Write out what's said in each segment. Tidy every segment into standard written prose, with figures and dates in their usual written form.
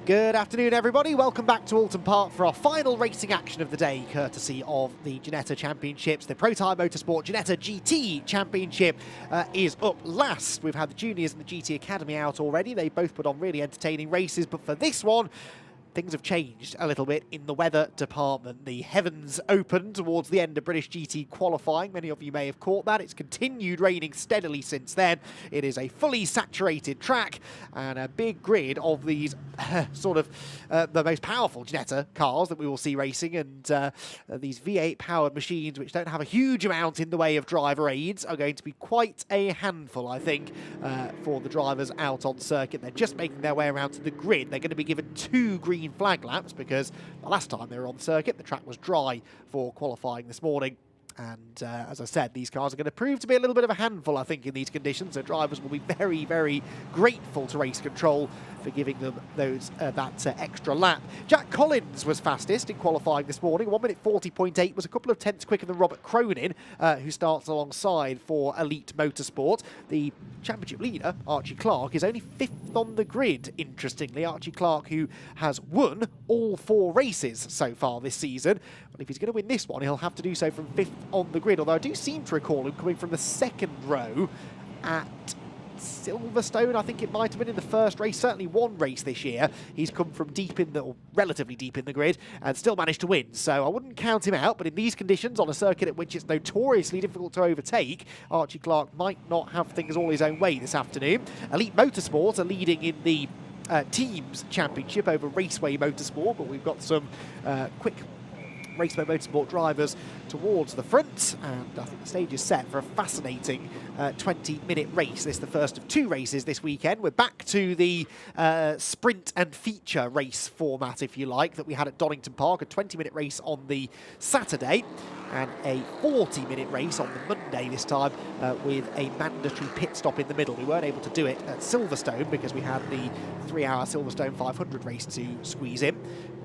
Good afternoon, everybody. Welcome back to Oulton Park for our final racing action of the day, courtesy of the Ginetta Championships. The Protyre Motorsport Ginetta GT Championship is up last. We've had the juniors and the GT Academy out already. They both put on really entertaining races, but for this one, things have changed a little bit in the weather department. The heavens opened towards the end of British GT qualifying. Many of you may have caught that. It's continued raining steadily since then. It is a fully saturated track and a big grid of these the most powerful Ginetta cars that we will see racing, and these V8-powered machines, which don't have a huge amount in the way of driver aids, are going to be quite a handful, I think, for the drivers out on circuit. They're just making their way around to the grid. They're going to be given 2 green flag laps because the last time they were on circuit, the track was dry for qualifying this morning. And as I said, these cars are going to prove to be a little bit of a handful, I think, in these conditions. So drivers will be very, very grateful to Race Control for giving them that extra lap. Jack Collins was fastest in qualifying this morning. 1 minute 40.8 was a couple of tenths quicker than Robert Cronin, who starts alongside for Elite Motorsport. The championship leader, Archie Clark, is only 5th on the grid, interestingly. Archie Clark, who has won all 4 races so far this season. But if he's going to win this one, he'll have to do so from 5th on the grid, although I do seem to recall him coming from the 2nd row at Silverstone. I think it might have been in the first race, certainly one race this year. He's come from deep in the, or relatively deep in the grid, and still managed to win. So I wouldn't count him out, but in these conditions, on a circuit at which it's notoriously difficult to overtake, Archie Clark might not have things all his own way this afternoon. Elite Motorsport are leading in the Teams Championship over Raceway Motorsport, but we've got some quick Raceway Motorsport drivers towards the front, and I think the stage is set for a fascinating 20-minute race. This is the first of 2 races this weekend. We're back to the sprint and feature race format, if you like, that we had at Donington Park, a 20-minute race on the Saturday and a 40-minute race on the Monday this time, with a mandatory pit stop in the middle. We weren't able to do it at Silverstone because we had the 3-hour Silverstone 500 race to squeeze in.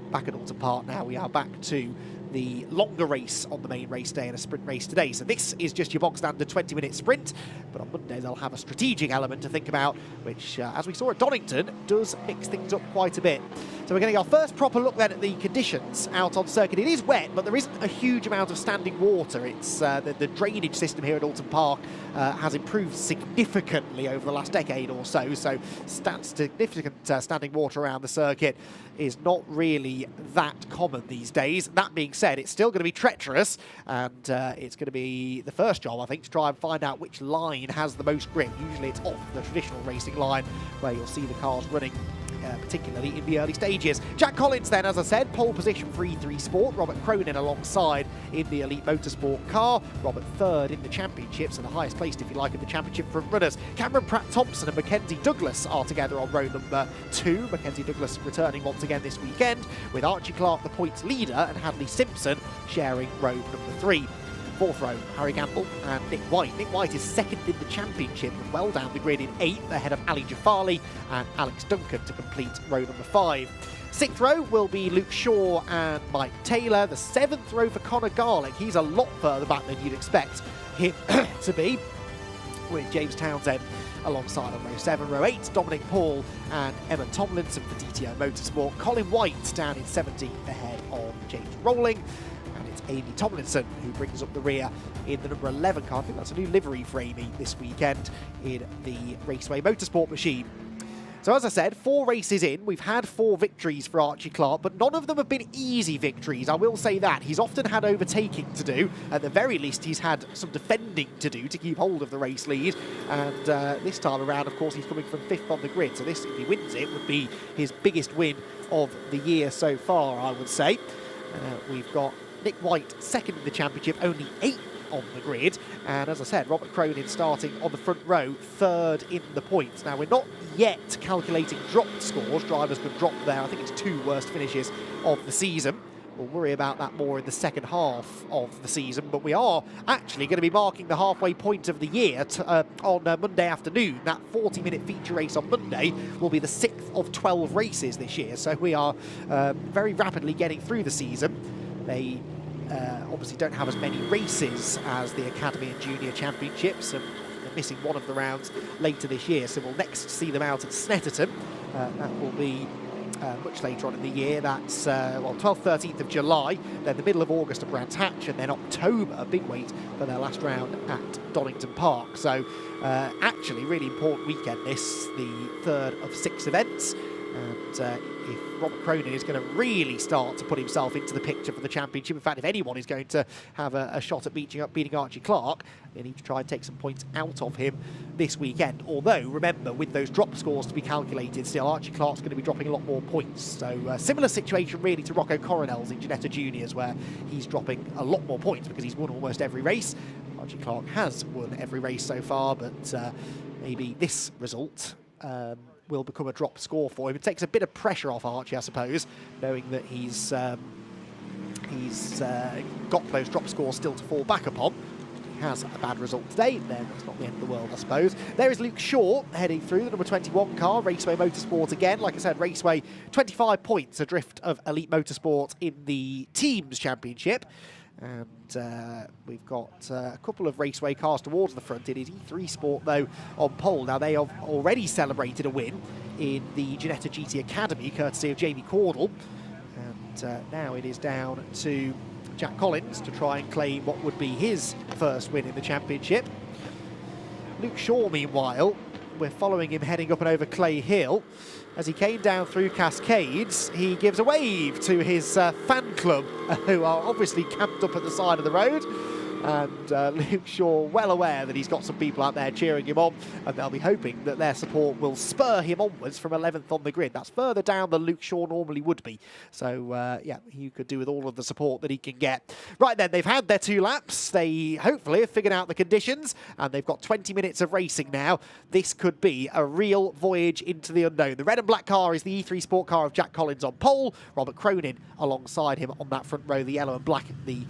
Back at Oulton Park now, we are back to the longer race on the main race day and a sprint race today. So this is just your bog standard 20-minute sprint, but on Monday they'll have a strategic element to think about, which, as we saw at Donington, does mix things up quite a bit. So we're getting our first proper look then at the conditions out on circuit. It is wet, but there isn't a huge amount of standing water. It's the drainage system here at Oulton Park has improved significantly over the last decade or so. So significant standing water around the circuit is not really that common these days. That being said, it's still going to be treacherous, and it's going to be the first job, I think, to try and find out which line has the most grip. Usually it's off the traditional racing line where you'll see the cars running, particularly in the early stages. Jack Collins then, as I said, pole position for E3 Sport. Robert Cronin alongside in the Elite Motorsport car. Robert 3rd in the championship, so the highest placed, if you like, in the championship front runners. Cameron Pratt-Thompson and Mackenzie Douglas are together on row number 2. Mackenzie Douglas returning once again this weekend, with Archie Clark the points leader and Hadley Simpson sharing row number 3. 4th row, Harry Gamble and Nick White. Nick White is 2nd in the championship and well down the grid in 8th, ahead of Ali Jafali and Alex Duncan to complete row number 5. 6th row will be Luke Shaw and Mike Taylor. The 7th row for Connor Garlick. He's a lot further back than you'd expect him to be, with James Townsend alongside on row 7. Row 8, Dominic Paul and Emma Tomlinson for DTO Motorsport. Colin White down in 17th ahead of James Rowling. Amy Tomlinson, who brings up the rear in the number 11 car. I think that's a new livery for Amy this weekend in the Raceway Motorsport machine. So as I said, 4 races in, we've had 4 victories for Archie Clark, but none of them have been easy victories, I will say that. He's often had overtaking to do. At the very least, he's had some defending to do to keep hold of the race lead. And this time around, of course, he's coming from 5th on the grid. So this, if he wins it, would be his biggest win of the year so far, I would say. We've got Nick White 2nd in the championship, only 8th on the grid, and as I said, Robert Cronin starting on the front row, 3rd in the points. Now, we're not yet calculating dropped scores. Drivers could drop there. I think it's 2 worst finishes of the season. We'll worry about that more in the second half of the season, but we are actually going to be marking the halfway point of the year on Monday afternoon. That 40-minute feature race on Monday will be the 6th of 12 races this year, so we are very rapidly getting through the season. They obviously don't have as many races as the Academy and Junior Championships, and they're missing one of the rounds later this year, so we'll next see them out at Snetterton. That will be much later on in the year. That's, well, 12th, 13th of July, then the middle of August at Brands Hatch, and then October, a big wait for their last round at Donington Park. So, actually, really important weekend this, the third of 6 events. And if Robert Cronin is going to really start to put himself into the picture for the championship, in fact, if anyone is going to have a shot at beating Archie Clark, they need to try and take some points out of him this weekend. Although, remember, with those drop scores to be calculated, still Archie Clark's going to be dropping a lot more points. So, similar situation really to Rocco Coronel's in Ginetta Juniors, where he's dropping a lot more points because he's won almost every race. Archie Clark has won every race so far, but maybe this result will become a drop score for him. It takes a bit of pressure off Archie, I suppose, knowing that he's got those drop scores still to fall back upon. He has a bad result today, then it's not the end of the world, I suppose. There is Luke Shaw heading through, the number 21 car, Raceway Motorsport again. Like I said, Raceway 25 points adrift of Elite Motorsport in the Teams Championship. And we've got a couple of Raceway cars towards the front. It is E3 Sport, though, on pole. Now, they have already celebrated a win in the Ginetta GT Academy, courtesy of Jamie Cordell. And now it is down to Jack Collins to try and claim what would be his first win in the championship. Luke Shaw, meanwhile, we're following him heading up and over Clay Hill. As he came down through Cascades, he gives a wave to his fan club, who are obviously camped up at the side of the road. And Luke Shaw, well aware that he's got some people out there cheering him on, and they'll be hoping that their support will spur him onwards from 11th on the grid. That's further down than Luke Shaw normally would be. So, yeah, he could do with all of the support that he can get. Right then, they've had their 2 laps. They hopefully have figured out the conditions, and they've got 20 minutes of racing now. This could be a real voyage into the unknown. The red and black car is the E3 Sport car of Jack Collins on pole. Robert Cronin alongside him on that front row, the yellow and black, the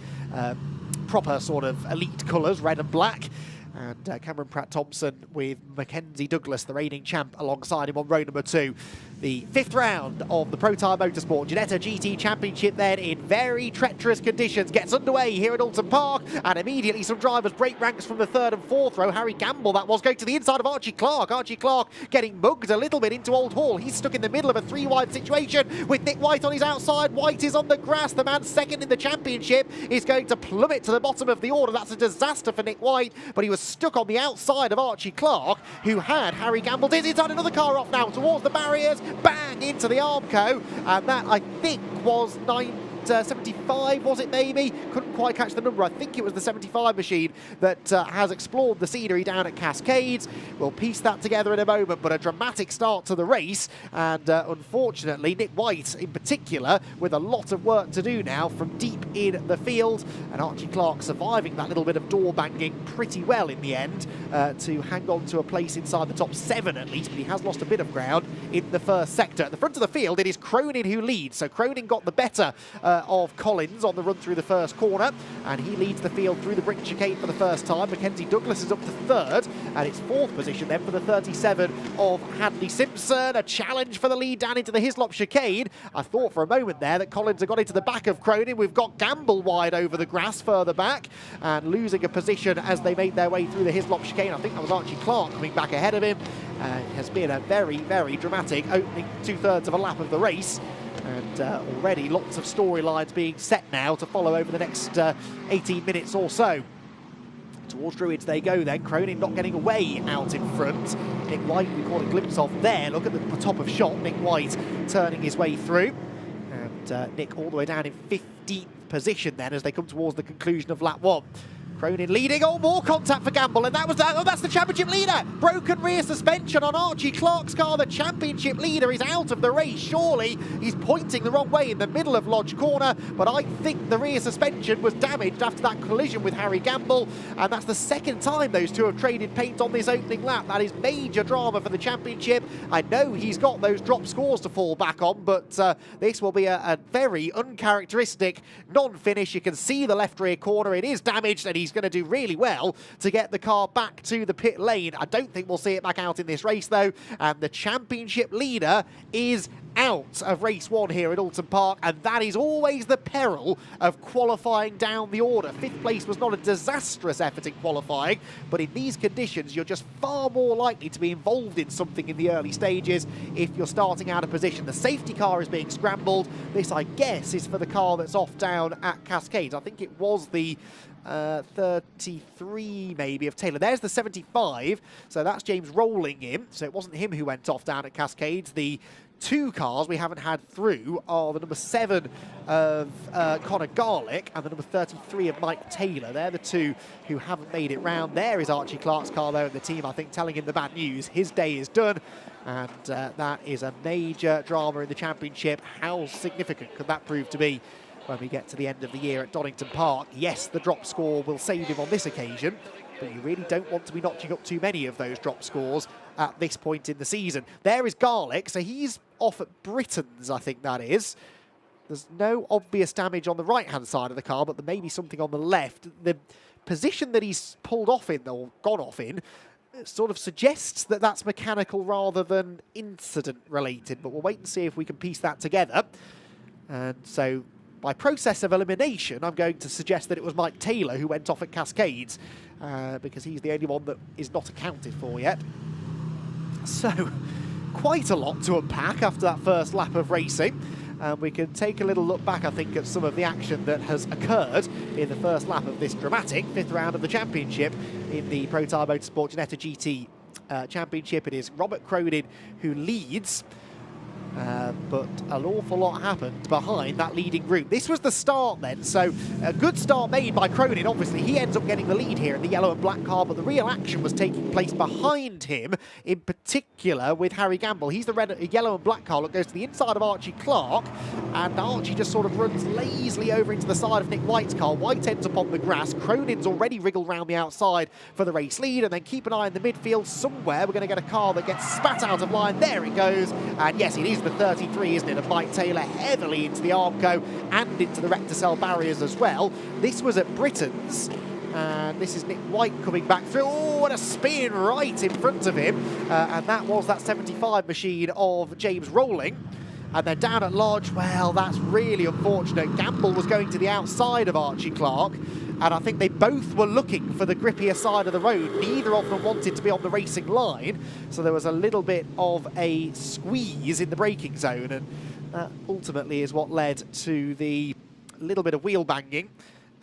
proper sort of elite colours, red and black. And Cameron Pratt-Thompson with Mackenzie Douglas, the reigning champ, alongside him on row number 2. The 5th round of the Protyre Motorsport Ginetta GT Championship then in very treacherous conditions gets underway here at Oulton Park, and immediately some drivers break ranks from the 3rd and 4th row. Harry Gamble, that was, going to the inside of Archie Clark. Archie Clark getting mugged a little bit into Old Hall. He's stuck in the middle of a 3-wide situation with Nick White on his outside. White is on the grass. The man second in the championship is going to plummet to the bottom of the order. That's a disaster for Nick White, but he was stuck on the outside of Archie Clark, who had Harry Gamble. Is inside another car off now towards the barriers. Bang into the Armco, and that I think was 975, was it maybe? Couldn't quite catch the number. I think it was the 75 machine that has explored the scenery down at Cascades. We'll piece that together in a moment, but a dramatic start to the race, and unfortunately Nick White in particular with a lot of work to do now from deep in the field, and Archie Clark surviving that little bit of door banging pretty well in the end to hang on to a place inside the top 7 at least, but he has lost a bit of ground in the first sector. At the front of the field it is Cronin who leads, so Cronin got the better of Collins on the run through the first corner, and he leads the field through the brick chicane for the first time. Mackenzie Douglas is up to 3rd, and it's 4th position then for the 37 of Hadley Simpson. A challenge for the lead down into the Hislop chicane. I thought for a moment there that Collins had got into the back of Cronin. We've got Gamble wide over the grass further back and losing a position as they made their way through the Hislop chicane. I think that was Archie Clark coming back ahead of him. It has been a very, very dramatic opening 2/3 of a lap of the race. And already lots of storylines being set now to follow over the next 18 minutes or so. Towards Druids they go then. Cronin not getting away out in front. Nick White we caught a glimpse of there. Look at the top of shot. Nick White turning his way through. And Nick all the way down in 15th position then as they come towards the conclusion of lap 1. Cronin leading. Oh, more contact for Gamble, and that was that. Oh, that's the championship leader. Broken rear suspension on Archie Clark's car. The championship leader is out of the race. Surely he's pointing the wrong way in the middle of Lodge Corner, but I think the rear suspension was damaged after that collision with Harry Gamble, and that's the second time those two have traded paint on this opening lap. That is major drama for the championship. I know he's got those drop scores to fall back on, but this will be a very uncharacteristic non-finish. You can see the left rear corner. It is damaged, and he's going to do really well to get the car back to the pit lane. I don't think we'll see it back out in this race though, and the championship leader is out of race 1 here at Oulton Park, and that is always the peril of qualifying down the order. 5th place was not a disastrous effort in qualifying, but in these conditions you're just far more likely to be involved in something in the early stages if you're starting out of position. The safety car is being scrambled. This, I guess, is for the car that's off down at Cascades. I think it was the 33 maybe of Taylor. There's the 75, so that's James rolling in, so it wasn't him who went off down at Cascades. The 2 cars we haven't had through are the number 7 of Connor Garlick and the number 33 of Mike Taylor. They're the 2 who haven't made it round. There is Archie Clark's car though, and the team, I think, telling him the bad news. His day is done, and that is a major drama in the championship. How significant could that prove to be when we get to the end of the year at Donington Park? Yes, the drop score will save him on this occasion, but you really don't want to be notching up too many of those drop scores at this point in the season. There is Garlick, so he's off at Britain's, I think that is. There's no obvious damage on the right-hand side of the car, but there may be something on the left. The position that he's pulled off in, or gone off in, sort of suggests that that's mechanical rather than incident-related, but we'll wait and see if we can piece that together. And so, by process of elimination, I'm going to suggest that it was Mike Taylor who went off at Cascades, because he's the only one that is not accounted for yet. So, quite a lot to unpack after that first lap of racing. We can take a little look back, I think, at some of the action that has occurred in the first lap of this dramatic 5th round of the championship in the Protyre Motorsport Ginetta GT Championship. It is Robert Cronin who leads. But an awful lot happened behind that leading group. This was the start then, so a good start made by Cronin. Obviously, he ends up getting the lead here in the yellow and black car, but the real action was taking place behind him, in particular with Harry Gamble. He's the yellow and black car that goes to the inside of Archie Clark, and Archie just sort of runs lazily over into the side of Nick White's car. White ends up on the grass. Cronin's already wriggled round the outside for the race lead, and then keep an eye in the midfield somewhere. We're going to get a car that gets spat out of line. There it goes, and yes, it is the 33, isn't it, of Mike Taylor, heavily into the Armco and into the Recticel barriers as well. This was at Britain's, and this is Nick White coming back through. Oh, what a spin right in front of him, and that was that 75 machine of James Rolling. And then down at Lodge, well, that's really unfortunate. Gamble was going to the outside of Archie Clark, and I think they both were looking for the grippier side of the road. Neither of them wanted to be on the racing line, so there was a little bit of a squeeze in the braking zone, and that ultimately is what led to the little bit of wheel banging.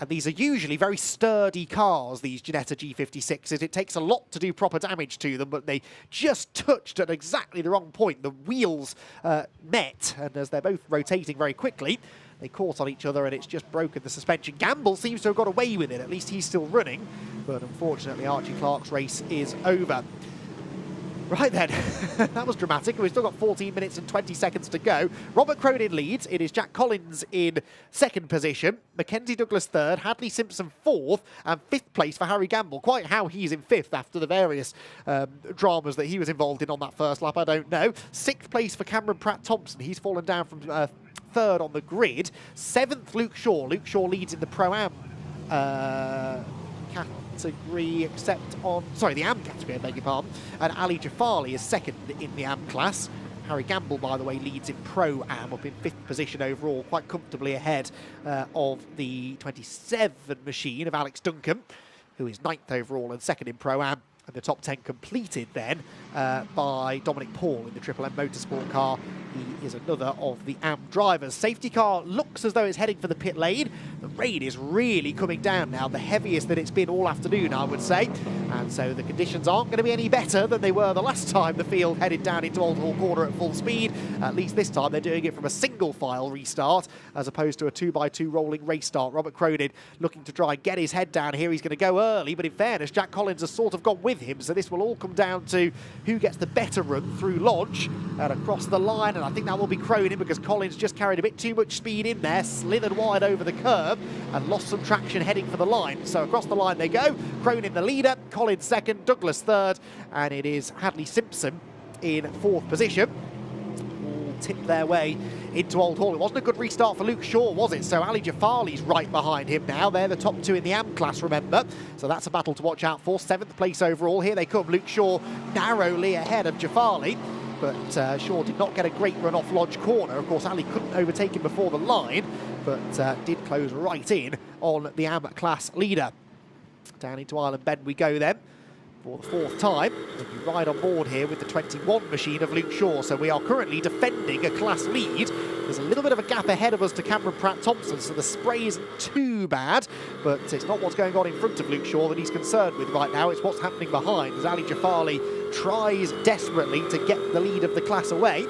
And these are usually very sturdy cars, these Ginetta G56s. It takes a lot to do proper damage to them, but they just touched at exactly the wrong point. The wheels met, and as they're both rotating very quickly, they caught on each other, and it's just broken the suspension. Gamble seems to have got away with it. At least he's still running, but unfortunately Archie Clark's race is over. Right then, that was dramatic. We've still got 14 minutes and 20 seconds to go. Robert Cronin leads. It is Jack Collins in 2nd position, Mackenzie Douglas 3rd, Hadley Simpson 4th, and 5th place for Harry Gamble. Quite how he's in 5th after the various dramas that he was involved in on that first lap, I don't know. 6th place for Cameron Pratt-Thompson. He's fallen down from 3rd on the grid. 7th, Luke Shaw. Luke Shaw leads in the Pro-Am category, except on, sorry, the AM category, I beg your pardon. And Ali Jafali is 2nd in the AM class. Harry Gamble, by the way, leads in Pro-Am, up in 5th position overall, quite comfortably ahead of the 27 machine of Alex Duncan, who is 9th overall and 2nd in Pro-Am. And the top 10 completed then by Dominic Paul in the Triple M Motorsport car. He is another of the AM drivers. Safety car looks as though it's heading for the pit lane. The rain is really coming down now, the heaviest that it's been all afternoon, I would say. And so the conditions aren't going to be any better than they were the last time the field headed down into Old Hall Corner at full speed. At least this time they're doing it from a single file restart as opposed to a 2x2 rolling race start. Robert Cronin looking to try and get his head down here. He's going to go early, but in fairness, Jack Collins has sort of gone with him, so this will all come down to who gets the better run through Lodge and across the line, and I think that will be Cronin because Collins just carried a bit too much speed in there, slithered wide over the curb and lost some traction heading for the line. So across the line they go. Cronin the leader, Collins 2nd, Douglas 3rd, and it is Hadley Simpson in 4th position. All tipped their way into Old Hall. It wasn't a good restart for Luke Shaw, was it? So Ali Jafali's right behind him now. They're the top 2 in the AM class, remember. So that's a battle to watch out for. 7th place overall. Here they come. Luke Shaw narrowly ahead of Jafali. but Shaw did not get a great run off Lodge Corner. Of course, Ali couldn't overtake him before the line, but did close right in on the AM class leader. Down into Island Bend we go then, for the fourth time. We ride on board here with the 21 machine of Luke Shaw, so we are currently defending a class lead. There's a little bit of a gap ahead of us to Cameron Pratt-Thompson, so the spray isn't too bad, but it's not what's going on in front of Luke Shaw that he's concerned with right now. It's what's happening behind, as Ali Jafali tries desperately to get the lead of the class away.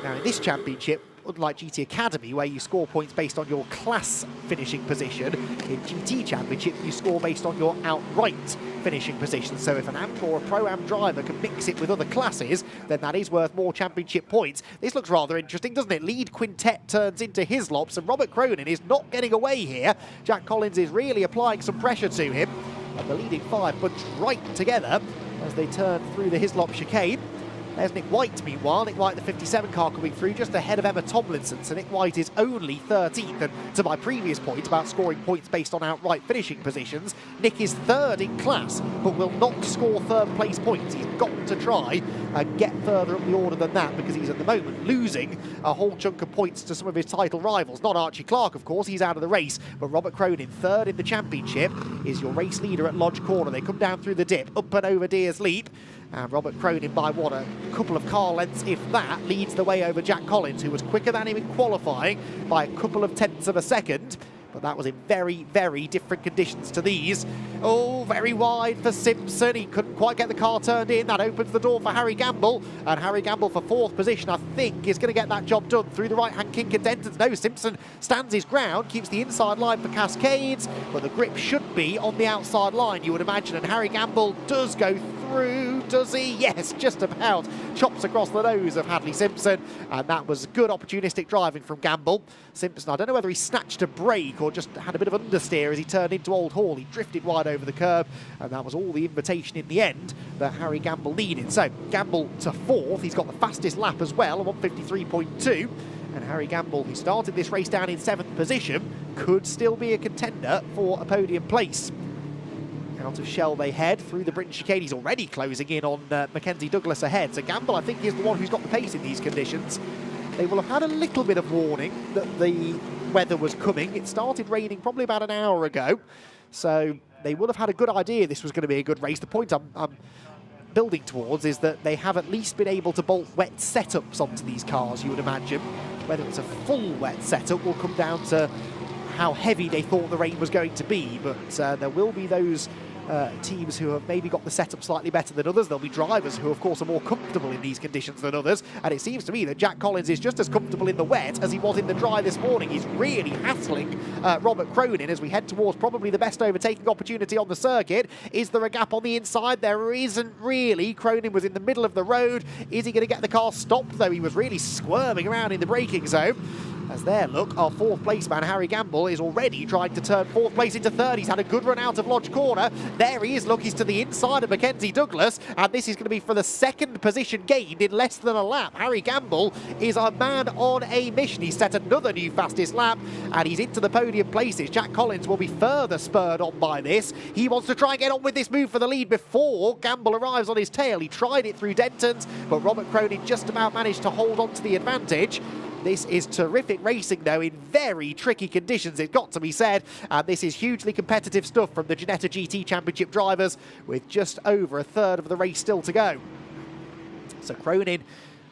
Now in this championship, unlike GT Academy, where you score points based on your class finishing position, in GT Championship you score based on your outright finishing position. So if an AMP or a Pro-Am driver can mix it with other classes, then that is worth more championship points. This looks rather interesting, doesn't it? Lead quintet turns into Hislops, and Robert Cronin is not getting away here. Jack Collins is really applying some pressure to him, and the leading five bunch right together as they turn through the Hislop chicane. There's Nick White, meanwhile. Nick White, the 57 car, coming through just ahead of Emma Tomlinson. So Nick White is only 13th. And to my previous point about scoring points based on outright finishing positions, Nick is third in class, but will not score third place points. He's got to try and get further up the order than that, because he's at the moment losing a whole chunk of points to some of his title rivals. Not Archie Clark, of course, he's out of the race, but Robert Cronin, third in the championship, is your race leader at Lodge Corner. They come down through the dip, up and over Deers Leap. And Robert Cronin, by what, a couple of car lengths, if that, leads the way over Jack Collins, who was quicker than him in qualifying by a couple of tenths of a second. But that was in very, very different conditions to these. Oh, very wide for Simpson. He couldn't quite get the car turned in. That opens the door for Harry Gamble. And Harry Gamble for fourth position, I think, is going to get that job done through the right-hand kink of Denton's. No, Simpson stands his ground, keeps the inside line for Cascades, but the grip should be on the outside line, you would imagine. And Harry Gamble does go through, does he? Yes, just about. Chops across the nose of Hadley Simpson, and that was good opportunistic driving from Gamble. Simpson, I don't know whether he snatched a break or just had a bit of understeer as he turned into Old Hall. He drifted wide over the curb, and that was all the invitation in the end that Harry Gamble needed. So Gamble to fourth. He's got the fastest lap as well, 1:53.2. And Harry Gamble, who started this race down in seventh position, could still be a contender for a podium place. Out of Shell they head through the Britain chicane. He's already closing in on Mackenzie Douglas ahead. So Gamble, I think, is the one who's got the pace in these conditions. They will have had a little bit of warning that the weather was coming. It started raining probably about an hour ago, so they would have had a good idea this was going to be a good race. The point I'm building towards is that they have at least been able to bolt wet setups onto these cars, you would imagine. Whether it's a full wet setup will come down to how heavy they thought the rain was going to be, but there will be those teams who have maybe got the setup slightly better than others. There'll be drivers who, of course, are more comfortable in these conditions than others, and it seems to me that Jack Collins is just as comfortable in the wet as he was in the dry this morning. He's really hassling Robert Cronin as we head towards probably the best overtaking opportunity on the circuit. Is there a gap on the inside? There isn't really. Cronin was in the middle of the road. Is he going to get the car stopped, though? He was really squirming around in the braking zone. As there, look, our fourth place man, Harry Gamble, is already trying to turn fourth place into third. He's had a good run out of Lodge Corner. There he is, look, he's to the inside of Mackenzie Douglas, and this is going to be for the second position gained in less than a lap. Harry Gamble is a man on a mission. He's set another new fastest lap, and he's into the podium places. Jack Collins will be further spurred on by this. He wants to try and get on with this move for the lead before Gamble arrives on his tail. He tried it through Denton's, but Robert Cronin just about managed to hold on to the advantage. This is terrific racing, though, in very tricky conditions, it's got to be said. And this is hugely competitive stuff from the Ginetta GT Championship drivers, with just over a third of the race still to go. So Cronin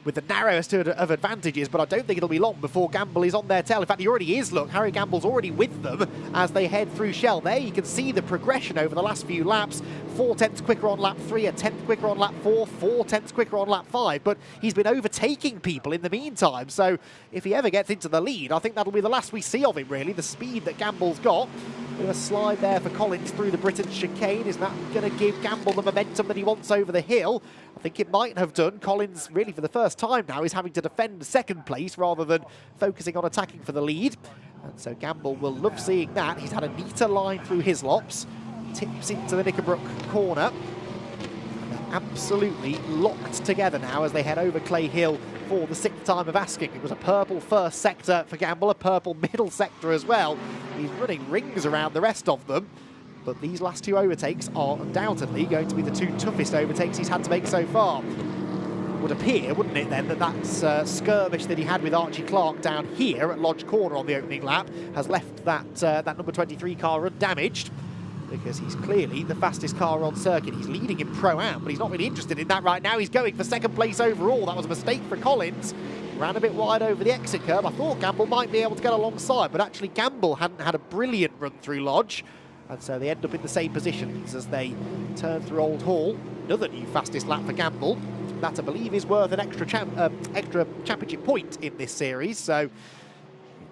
with the narrowest of advantages, but I don't think it'll be long before Gamble is on their tail. In fact, he already is, look. Harry Gamble's already with them as they head through Shell. There you can see the progression over the last few laps. 4 tenths quicker on lap 3, a tenth quicker on lap 4, 4 tenths quicker on lap 5, but he's been overtaking people in the meantime. So if he ever gets into the lead, I think that'll be the last we see of him, really, the speed that Gamble's got. Bit of a slide there for Collins through the Britain chicane. Is that going to give Gamble the momentum that he wants over the hill? I think it might have done. Collins, really for the first time now, is having to defend second place rather than focusing on attacking for the lead. And so Gamble will love seeing that. He's had a neater line through Hislops, tips into the Knickerbrook corner. And they're absolutely locked together now as they head over Clay Hill for the 6th time of asking. It was a purple first sector for Gamble, a purple middle sector as well. He's running rings around the rest of them, but these last 2 overtakes are undoubtedly going to be the 2 toughest overtakes he's had to make so far. would appear, wouldn't it, then, that that skirmish that he had with Archie Clark down here at Lodge Corner on the opening lap has left that, that number 23 car undamaged, because he's clearly the fastest car on circuit. He's leading in Pro-Am, but he's not really interested in that right now. He's going for second place overall. That was a mistake for Collins. Ran a bit wide over the exit curb. I thought Gamble might be able to get alongside, but actually Gamble hadn't had a brilliant run through Lodge, and so they end up in the same positions as they turn through Old Hall. Another new fastest lap for Gamble. That, I believe, is worth an extra championship point in this series, so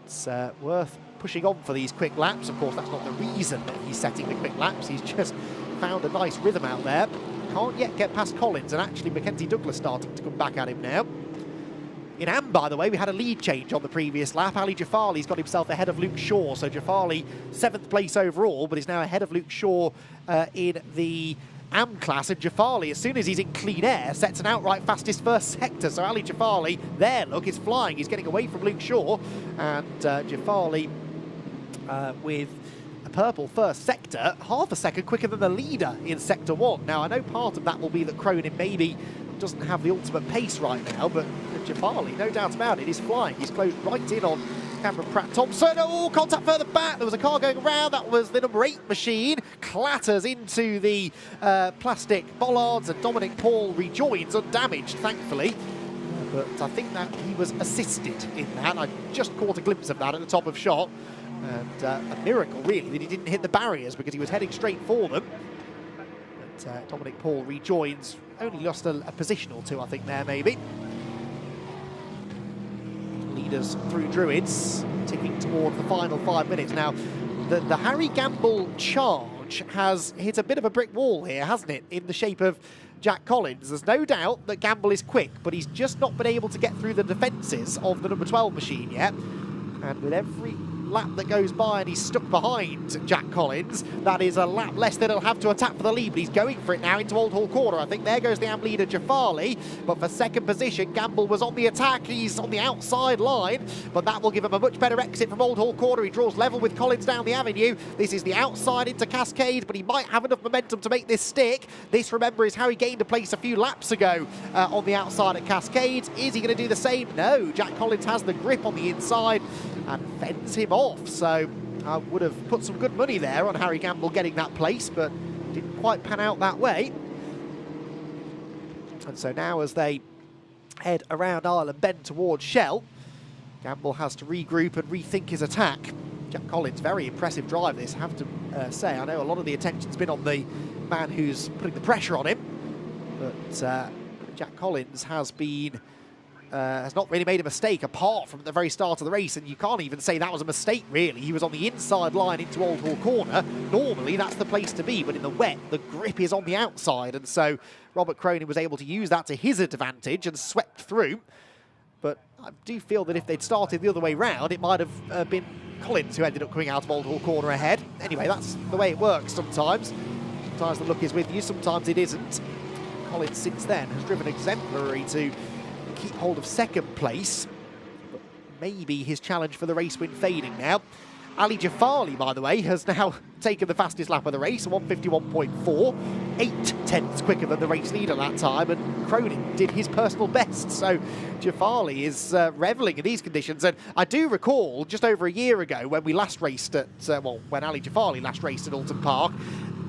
it's worth pushing on for these quick laps. Of course, that's not the reason that he's setting the quick laps. He's just found a nice rhythm out there. Can't yet get past Collins, and actually Mackenzie Douglas starting to come back at him now. In Am, by the way, we had a lead change on the previous lap. Ali Jafali's got himself ahead of Luke Shaw, so Jafali 7th place overall, but is now ahead of Luke Shaw in the Am class. And Jafali, as soon as he's in clean air, sets an outright fastest first sector. So Ali Jafali, there, look, is flying. He's getting away from Luke Shaw, and Jafali with a purple first sector, half a second quicker than the leader in Sector 1. Now, I know part of that will be that Cronin maybe doesn't have the ultimate pace right now, but Jafali, no doubt about it, is flying. He's closed right in on Cameron Pratt-Thompson. Oh, contact further back. There was a car going around. That was the number 8 machine. Clatters into the plastic bollards, and Dominic Paul rejoins undamaged, thankfully. But I think that he was assisted in that. I just caught a glimpse of that at the top of shot. And a miracle, really, that he didn't hit the barriers, because he was heading straight for them. But Dominic Paul rejoins. Only lost a position or two, I think, there, maybe. Leaders through Druids, ticking toward the final 5 minutes. Now, the Harry Gamble charge has hit a bit of a brick wall here, hasn't it, in the shape of Jack Collins. There's no doubt that Gamble is quick, but he's just not been able to get through the defences of the number 12 machine yet. And with every lap that goes by and he's stuck behind Jack Collins, that is a lap less that he'll have to attack for the lead, but he's going for it now into Old Hall Corner. I think there goes the Am leader Jafali, but for second position Gamble was on the attack. He's on the outside line, but that will give him a much better exit from Old Hall Corner. He draws level with Collins down the avenue. This is the outside into Cascade, but he might have enough momentum to make this stick. This, remember, is how he gained a place a few laps ago on the outside at Cascade. Is he going to do the same? No, Jack Collins has the grip on the inside and fends him off, so I would have put some good money there on Harry Gamble getting that place, but didn't quite pan out that way. And so now, as they head around Island Bend towards Shell, Gamble has to regroup and rethink his attack. Jack Collins, very impressive drive this, I have to say. I know a lot of the attention's been on the man who's putting the pressure on him, but Jack Collins has been has not really made a mistake apart from the very start of the race, and you can't even say that was a mistake, really. He was on the inside line into Old Hall Corner. Normally that's the place to be, but in the wet the grip is on the outside, and so Robert Cronin was able to use that to his advantage and swept through. But I do feel that if they'd started the other way round, it might have been Collins who ended up coming out of Old Hall Corner ahead. Anyway, that's the way it works sometimes. Sometimes the luck is with you, sometimes it isn't. Collins since then has driven exemplary to keep hold of second place, but maybe his challenge for the race win fading now. Ali Jafali, by the way, has now taken the fastest lap of the race, 151.4, 8/10 quicker than the race leader that time, and Cronin did his personal best. So Jafali is revelling in these conditions. And I do recall just over a year ago when we last raced at, well, when Ali Jafali last raced at Oulton Park,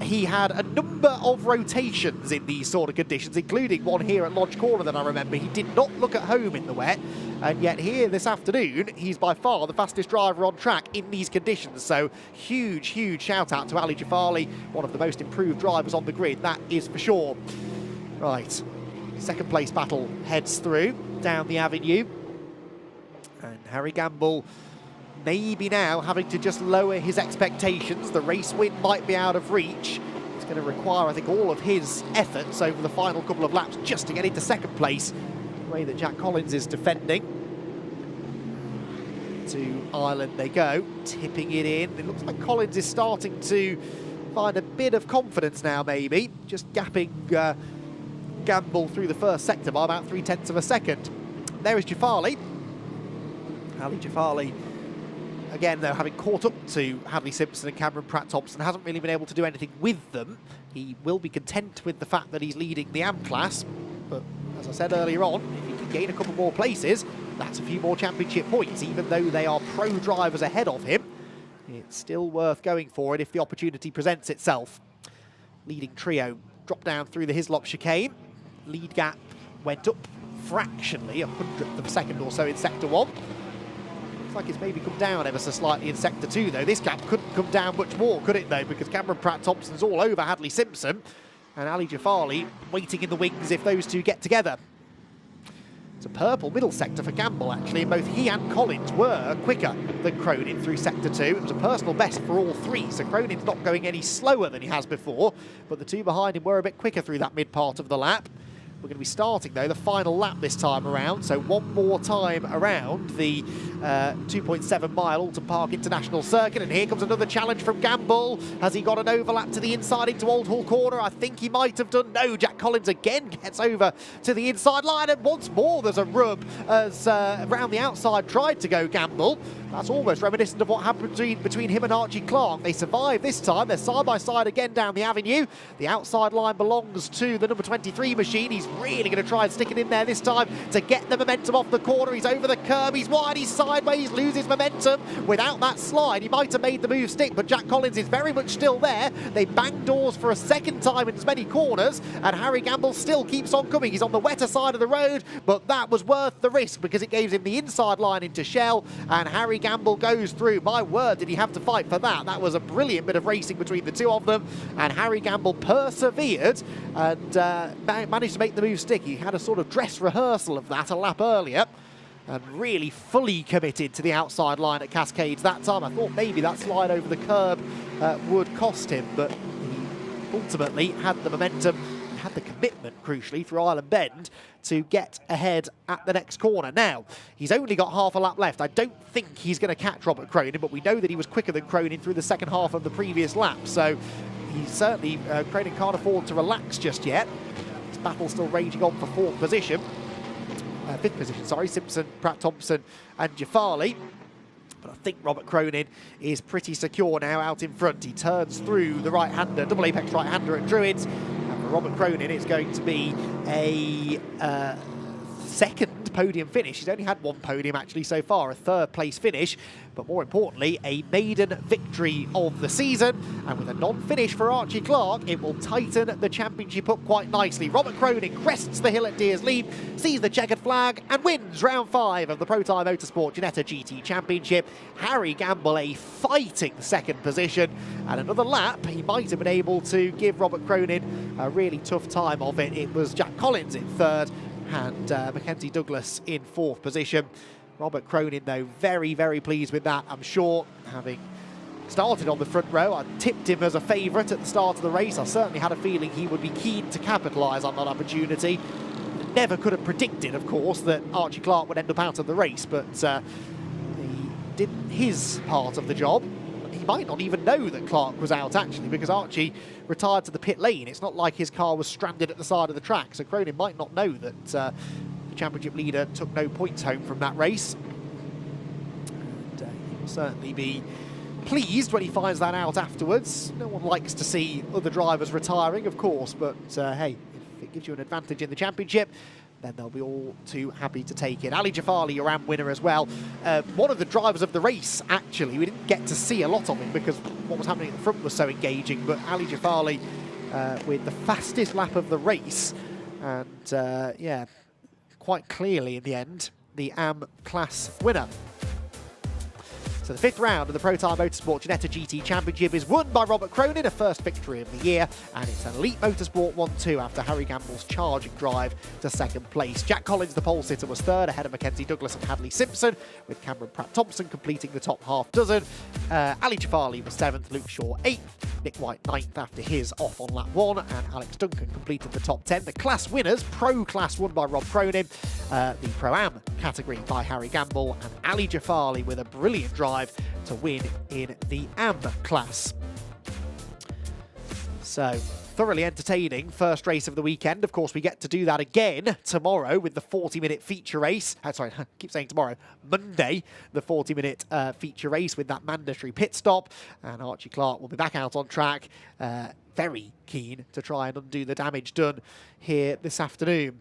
he had a number of rotations in these sort of conditions, including one here at Lodge Corner that I remember. He did not look at home in the wet, and yet here this afternoon, he's by far the fastest driver on track in these conditions. So huge, huge shout out to Ali Jafali, one of the most improved drivers on the grid, that is for sure. Right, second place battle heads through down the avenue, and Harry Gamble maybe now having to just lower his expectations. The race win might be out of reach. It's going to require, I think, all of his efforts over the final couple of laps just to get into second place, the way that Jack Collins is defending. To Ireland they go, tipping it in. It looks like Collins is starting to find a bit of confidence now, maybe. Just gapping Gamble through the first sector by about 0.3 of a second. There is Jafali. Ali Jafali, again, though, having caught up to Hadley Simpson and Cameron Pratt-Thompson, hasn't really been able to do anything with them. He will be content with the fact that he's leading the Am class, but as I said earlier on, if he can gain a couple more places, that's a few more championship points. Even though they are pro drivers ahead of him, it's still worth going for it if the opportunity presents itself. Leading trio dropped down through the Hislop chicane. Lead gap went up fractionally, 100th of a second or so in Sector 1. Looks like it's maybe come down ever so slightly in Sector 2, though. This gap couldn't come down much more, could it, though? Because Cameron Pratt-Thompson's all over Hadley Simpson, and Ali Jafari waiting in the wings if those two get together. It's a purple middle sector for Gamble, actually, and both he and Collins were quicker than Cronin through Sector 2. It was a personal best for all three, so Cronin's not going any slower than he has before, but the two behind him were a bit quicker through that mid part of the lap. We're going to be starting, though, the final lap this time around, so one more time around the 2.7 mile Oulton Park International Circuit, and here comes another challenge from Gamble. Has he got an overlap to the inside into Old Hall Corner? I think he might have done. No, Jack Collins again gets over to the inside line, and once more there's a rub as around the outside tried to go Gamble. That's almost reminiscent of what happened between him and Archie Clark. They survive this time. They're side by side again down the avenue. The outside line belongs to the number 23 machine. He's really going to try and stick it in there this time to get the momentum off the corner. He's over the curb. He's wide. He's sideways. Loses momentum. Without that slide, he might have made the move stick, but Jack Collins is very much still there. They bang doors for a second time in as many corners, and Harry Gamble still keeps on coming. He's on the wetter side of the road, but that was worth the risk because it gave him the inside line into Shell, and Harry Gamble goes through. My word, did he have to fight for that. That was a brilliant bit of racing between the two of them, and Harry Gamble persevered and managed to make the move stick. He had a sort of dress rehearsal of that a lap earlier and really fully committed to the outside line at Cascades that time. I thought maybe that slide over the curb would cost him, but he ultimately had the momentum, had the commitment, crucially, through Island Bend to get ahead at the next corner. Now, he's only got half a lap left. I don't think he's going to catch Robert Cronin, but we know that he was quicker than Cronin through the second half of the previous lap, so he's certainly, Cronin can't afford to relax just yet. This battle's still raging on for fifth position, sorry, Simpson, Pratt-Thompson and Jafari. But I think Robert Cronin is pretty secure now out in front. He turns through the right-hander, double apex right-hander at Druids. And for Robert Cronin, it's going to be a second podium finish. He's only had one podium actually so far, a third place finish, but more importantly, a maiden victory of the season. And with a non-finish for Archie Clark, it will tighten the championship up quite nicely. Robert Cronin crests the hill at Deers Leap, sees the checkered flag and wins round 5 of the Protyre Motorsport Ginetta GT Championship. Harry Gamble a fighting second position, and another lap he might have been able to give Robert Cronin a really tough time of it. It was Jack Collins in third and Mackenzie Douglas in fourth position. Robert Cronin, though, very, very pleased with that, I'm sure. Having started on the front row, I tipped him as a favourite at the start of the race. I certainly had a feeling he would be keen to capitalise on that opportunity. Never could have predicted, of course, that Archie Clark would end up out of the race, but he did his part of the job. He might not even know that Clark was out, actually, because Archie retired to the pit lane. It's not like his car was stranded at the side of the track, so Cronin might not know that the championship leader took no points home from that race. And he will certainly be pleased when he finds that out afterwards. No one likes to see other drivers retiring, of course, but hey, if it gives you an advantage in the championship, then they'll be all too happy to take it. Ali Jafari, your AM winner as well. One of the drivers of the race, actually. We didn't get to see a lot of him because what was happening at the front was so engaging, but Ali Jafari with the fastest lap of the race, and yeah, quite clearly in the end, the AM class winner. So the fifth round of the Protyre Motorsport Ginetta GT Championship is won by Robert Cronin, a first victory of the year, and it's an Elite Motorsport 1-2 after Harry Gamble's charging drive to second place. Jack Collins, the pole sitter, was third, ahead of Mackenzie Douglas and Hadley Simpson, with Cameron Pratt-Thompson completing the top half dozen. Ali Jafari was seventh, Luke Shaw eighth, Nick White ninth after his off on lap 1, and Alex Duncan completed the top 10. The class winners, Pro Class won by Rob Cronin, the Pro-Am category by Harry Gamble, and Ali Jafari with a brilliant drive to win in the AM class. So, thoroughly entertaining first race of the weekend. Of course, we get to do that again tomorrow with the 40-minute feature race. Sorry, I keep saying tomorrow. Monday, the 40-minute feature race with that mandatory pit stop. And Archie Clark will be back out on track, very keen to try and undo the damage done here this afternoon.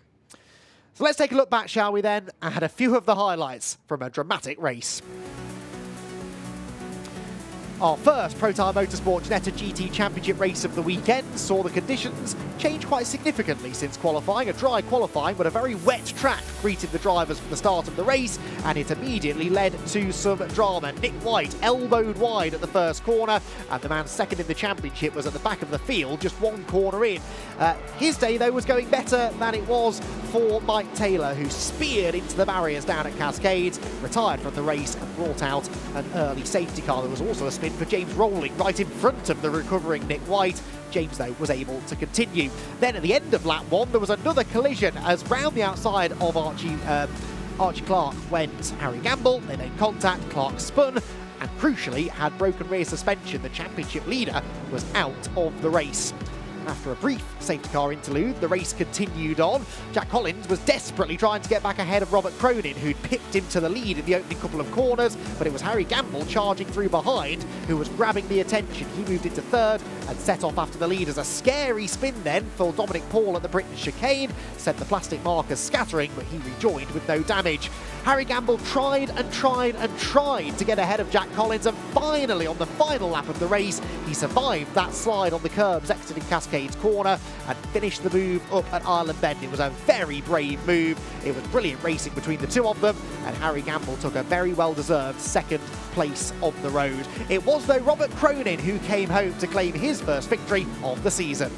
So let's take a look back, shall we then, at a few of the highlights from a dramatic race. Our first Protyre Motorsport Ginetta GT Championship race of the weekend saw the conditions change quite significantly since qualifying. A dry qualifying, but a very wet track greeted the drivers from the start of the race, and it immediately led to some drama. Nick White elbowed wide at the first corner, and the man second in the championship was at the back of the field, just one corner in. His day, though, was going better than it was for Mike Taylor, who speared into the barriers down at Cascades, retired from the race and brought out an early safety car. There was also a spin for James Rowling right in front of the recovering Nick White. James, though, was able to continue. Then at the end of lap 1, there was another collision as round the outside of Archie Clark went Harry Gamble. They made contact, Clark spun, and crucially had broken rear suspension. The championship leader was out of the race. After a brief safety car interlude, the race continued on. Jack Collins was desperately trying to get back ahead of Robert Cronin, who'd pipped him to the lead in the opening couple of corners, but it was Harry Gamble charging through behind who was grabbing the attention. He moved into third and set off after the leaders. A scary spin then for Dominic Paul at the Britain chicane sent the plastic markers scattering, but he rejoined with no damage. Harry Gamble tried and tried and tried to get ahead of Jack Collins, and finally on the final lap of the race he survived that slide on the curbs exiting Cascades corner and finished the move up at Island Bend. It was a very brave move. It was brilliant racing between the two of them, and Harry Gamble took a very well-deserved second place on the road. It was, though, Robert Cronin who came home to claim his first victory of the season.